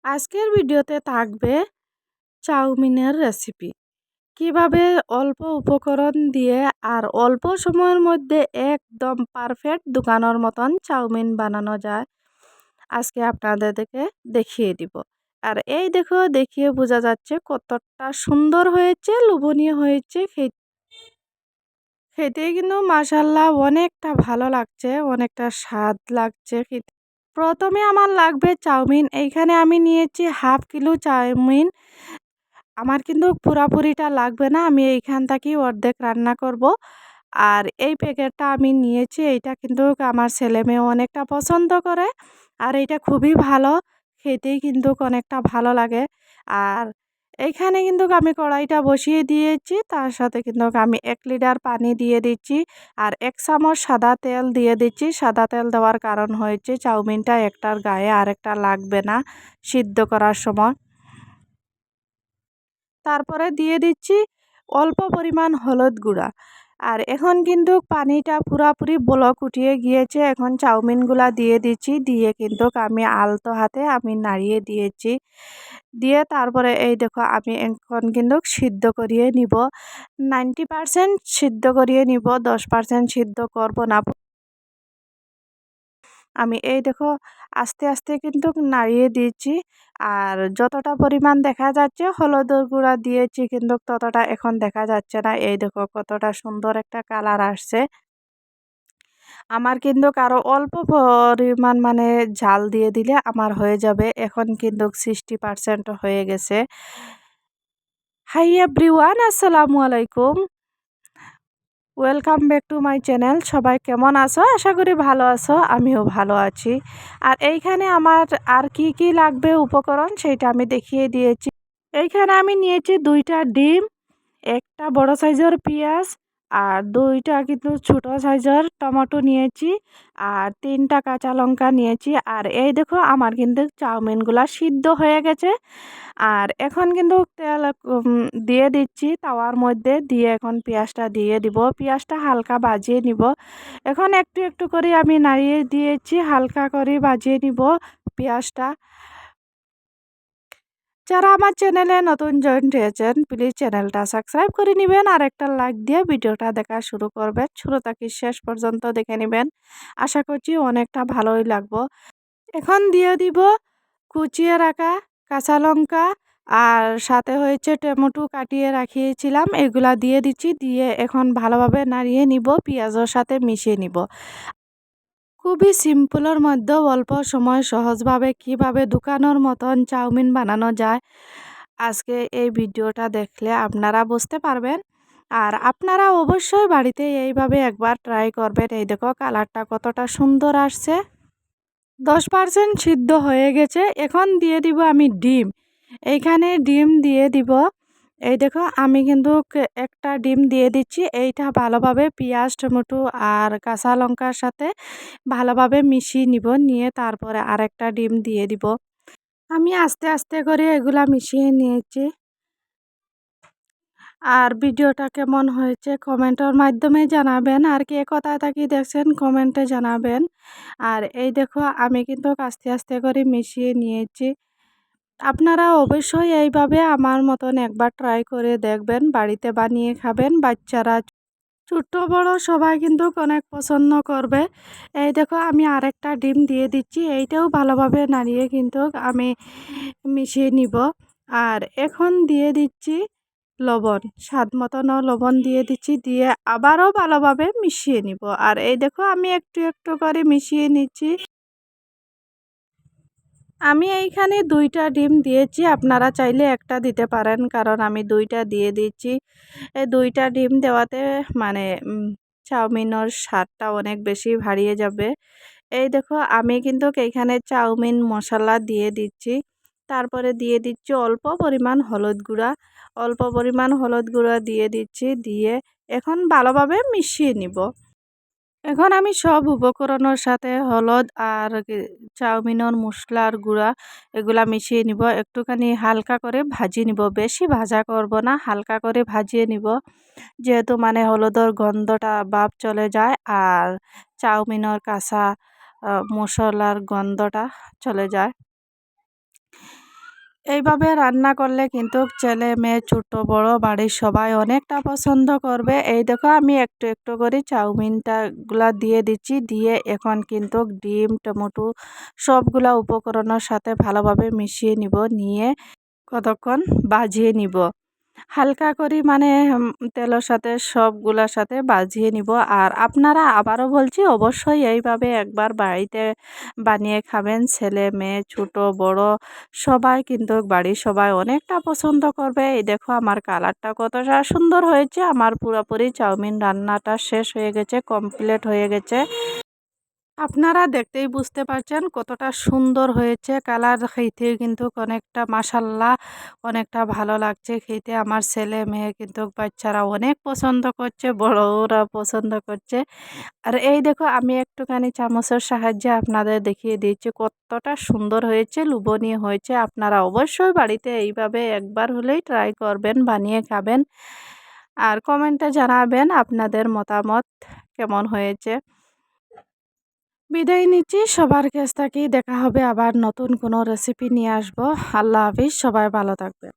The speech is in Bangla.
আজকের ভিডিওতে থাকবে চাউমিনের রেসিপি। কিভাবে অল্প উপকরণ দিয়ে আর অল্প সময়ের মধ্যে একদম পারফেক্ট দোকানের মতন চাউমিন বানানো যায়, আজকে আপনাদেরকে দেখিয়ে দিব। আর এই দেখো, দেখিয়ে বোঝা যাচ্ছে কতটা সুন্দর হয়েছে, লোভনীয় হয়েছে। খেতে কিন্তু মাশাআল্লাহ অনেকটা ভালো লাগছে, অনেকটা স্বাদ লাগছে খেতে। প্রথমে আমার লাগবে চাউমিন। এইখানে আমি নিয়েছি হাফ কিলো চাউমিন। আমার কিন্তু পুরাপুরিটা লাগবে না, আমি এইখান থেকেই অর্ধেক রান্না করব। আর এই প্যাকেটটা আমি নিয়েছি, এইটা কিন্তু আমার ছেলেমেয়ে অনেকটা পছন্দ করে। আর এইটা খুবই ভালো, খেতেই কিন্তু অনেকটা ভালো লাগে। আর এইখানে কিন্তু আমি কড়াইটা বসিয়ে দিয়েছি, তার সাথে কিন্তু আমি 1 লিটার পানি দিয়ে দিচ্ছি। আর 1 চামচ সাদা তেল দিয়ে দিচ্ছি। সাদা তেল দেওয়ার কারণ হয়েছে চাউমিনটা একটার গায়ে আরেকটা লাগবে না সিদ্ধ করার সময়। তারপরে দিয়ে দিচ্ছি অল্প পরিমাণ হলুদ গুঁড়া। আর এখন কিন্তু পানিটা পুরাপুরি বলক উঠিয়ে গিয়েছে। এখন চাউমিনগুলা দিয়ে দিচ্ছি, দিয়ে কিন্তু আমি আলতো হাতে আমি নাড়িয়ে দিয়েছি। দিয়ে তারপরে এই দেখো, আমি এখন কিন্তু সিদ্ধ করিয়ে নিব। 90% সিদ্ধ করিয়ে নিব, 10% সিদ্ধ করব না। আমি এই দেখো আস্তে আস্তে কিন্তু নাড়িয়ে দিয়েছি। আর যতটা পরিমাণ দেখা যাচ্ছে হলুদের গুঁড়া দিয়েছি, কিন্তু ততটা এখন দেখা যাচ্ছে না। এই দেখো কতটা সুন্দর একটা কালার আসছে। আমার কিন্তু আরো অল্প পরিমাণ মানে ঝাল দিয়ে দিলে আমার হয়ে যাবে। এখন কিন্তু 60% হয়ে গেছে। হাই এভরিওয়ান, আসসালামু আলাইকুম। Welcome back to my channel. সবাই কেমন আছো? আশা করি ভালো আছো, আমিও ভালো আছি। আর এইখানে আমার আর কি কি লাগবে উপকরণ সেটা আমি দেখিয়ে দিয়েছি। এইখানে আমি নিয়েছি 2টা ডিম, একটা বড় সাইজের পেঁয়াজ, আর 2টা কিন্তু ছোট সাইজের টমেটো নিয়েছি, আর 3টা কাঁচা লঙ্কা নিয়েছি। আর এই দেখো আমার কিন্তু চাউমিনগুলা সিদ্ধ হয়ে গেছে। আর এখন কিন্তু তেল দিয়ে দিচ্ছি তাওয়ার মধ্যে, দিয়ে এখন পেঁয়াজটা দিয়ে দিব। পেঁয়াজটা হালকা ভাজিয়ে নিব। এখন একটু একটু করে আমি নাড়িয়ে দিয়েছি, হালকা করে ভাজিয়ে নিব পেঁয়াজটা। যারা আমার চ্যানেলে নতুন জয়েন হয়েছেন, প্লিজ চ্যানেলটা সাবস্ক্রাইব করে নেবেন আর একটা লাইক দিয়ে ভিডিওটা দেখা শুরু করবেন। শুরু থেকে শেষ পর্যন্ত দেখে নেবেন, আশা করছি অনেকটা ভালোই লাগবো। এখন দিয়ে দিব কুচিয়ে রাখা কাঁচা লঙ্কা, আর সাথে হয়েছে টমেটো কাটিয়ে রাখিয়েছিলাম, এগুলা দিয়ে দিচ্ছি। দিয়ে এখন ভালোভাবে নাড়িয়ে নিব, পেঁয়াজের সাথে মিশিয়ে নিব। খুবই সিম্পলের মধ্যে অল্প সময় সহজভাবে কিভাবে দোকানের মতন চাউমিন বানানো যায়, আজকে এই ভিডিওটা দেখলে আপনারা বুঝতে পারবেন। আর আপনারা অবশ্যই বাড়িতে এইভাবে একবার ট্রাই করবেন। এই দেখো কালারটা কতটা সুন্দর আসছে। 10% সিদ্ধ হয়ে গেছে। এখন দিয়ে দিব আমি ডিম। এইখানে ডিম দিয়ে দিব। এই দেখো আমি কিন্তু একটা ডিম দিয়ে দিচ্ছি। এইটা ভালোভাবে পেঁয়াজ টমেটো আর কাঁচা লঙ্কার সাথে ভালোভাবে মিশিয়ে নিব, নিয়ে তারপরে আরেকটা ডিম দিয়ে দিব। আমি আস্তে আস্তে করে এগুলা মিশিয়ে নিয়েছি। আর ভিডিওটা কেমন হয়েছে কমেন্টের মাধ্যমে জানাবেন, আর কে কোথা থেকে দেখছেন কমেন্টে জানাবেন। আর এই দেখো আমি কিন্তু আস্তে আস্তে করে মিশিয়ে নিয়েছি। আপনারা অবশ্যই এইভাবে আমার মতন একবার ট্রাই করে দেখবেন, বাড়িতে বানিয়ে খাবেন। বাচ্চারা ছোট বড় সবাই কিন্তু অনেক পছন্দ করবে। এই দেখো আমি আরেকটা ডিম দিয়ে দিচ্ছি, এইটাও ভালোভাবে নাড়িয়ে কিন্তু আমি মিশিয়ে নিব। আর এখন দিয়ে দিচ্ছি লবণ, স্বাদ মতনও লবণ দিয়ে দিচ্ছি, দিয়ে আবারও ভালোভাবে মিশিয়ে নিব। আর এই দেখো আমি একটু একটু করে মিশিয়ে নিচ্ছি। আমি এইখানে 2টা ডিম দিয়েছি, আপনারা চাইলে একটা দিতে পারেন, কারণ আমি 2টা দিয়ে দিচ্ছি। এই 2টা ডিম দেওয়াতে মানে চাউমিনের স্বাদটা অনেক বেশি বাড়িয়ে যাবে। এই দেখো আমি কিন্তু এইখানে চাউমিন মশলা দিয়ে দিচ্ছি। তারপরে দিয়ে দিচ্ছি অল্প পরিমাণ হলুদ গুঁড়া। অল্প পরিমাণ হলুদ গুঁড়া দিয়ে দিচ্ছি, দিয়ে এখন ভালোভাবে মিশিয়ে নিব। এখন আমি সব উপকরণের সাথে হলুদ আর চাউমিনের মশলার গুঁড়া এগুলা মিশিয়ে নিব। একটুখানি হালকা করে ভাজি নিব, বেশি ভাজা করব না, হালকা করে ভাজিয়ে নিব, যেহেতু মানে হলুদের গন্ধটা ভাব চলে যায় আর চাউমিনের কাঁচা মশলার গন্ধটা চলে যায়। এইভাবে রান্না করলে কিন্তু ছেলে মেয়ে ছোট বড় বাড়ির সবাই অনেকটা পছন্দ করবে। এই দেখো আমি একটু একটু করে চাউমিনটা গুলা দিয়ে দিচ্ছি, দিয়ে এখন কিন্তু ডিম টমেটো সবগুলা উপকরণের সাথে ভালোভাবে মিশিয়ে নিব, নিয়ে কতক্ষণ বাজিয়ে নিব। হালকা করে মানে তেলের সাথে সবগুলার সাথে বাজিয়ে নিব। আর আপনারা আবারও বলছি অবশ্যই এইভাবে একবার বাড়িতে বানিয়ে খাবেন। ছেলে মেয়ে ছোট বড় সবাই কিন্তু বাড়ির সবাই অনেকটা পছন্দ করবে। এই দেখো আমার কালারটা কতটা সুন্দর হয়েছে। আমার পুরোপুরি চাউমিন রান্নাটা শেষ হয়ে গেছে, কমপ্লিট হয়ে গেছে। আপনারা দেখতেই বুঝতে পারছেন কতটা সুন্দর হয়েছে। কালার খেতেও কিন্তু অনেকটা মাশাল্লাহ অনেকটা ভালো লাগছে খেতে। আমার ছেলে মেয়ে কিন্তু বাচ্চারা অনেক পছন্দ করছে, বড়রা পছন্দ করছে। আর এই দেখো আমি একটুখানি চামচের সাহায্যে আপনাদের দেখিয়ে দিচ্ছি কতটা সুন্দর হয়েছে, লোভনীয় হয়েছে। আপনারা অবশ্যই বাড়িতে এইভাবে একবার হলেই ট্রাই করবেন, বানিয়ে খাবেন। আর কমেন্টে জানাবেন আপনাদের মতামত কেমন হয়েছে। বিদায় নিচ্ছি সবার কাছ থেকেই। দেখা হবে আবার নতুন কোনো রেসিপি নিয়ে আসবো। আল্লাহ হাফিজ, সবাই ভালো থাকবেন।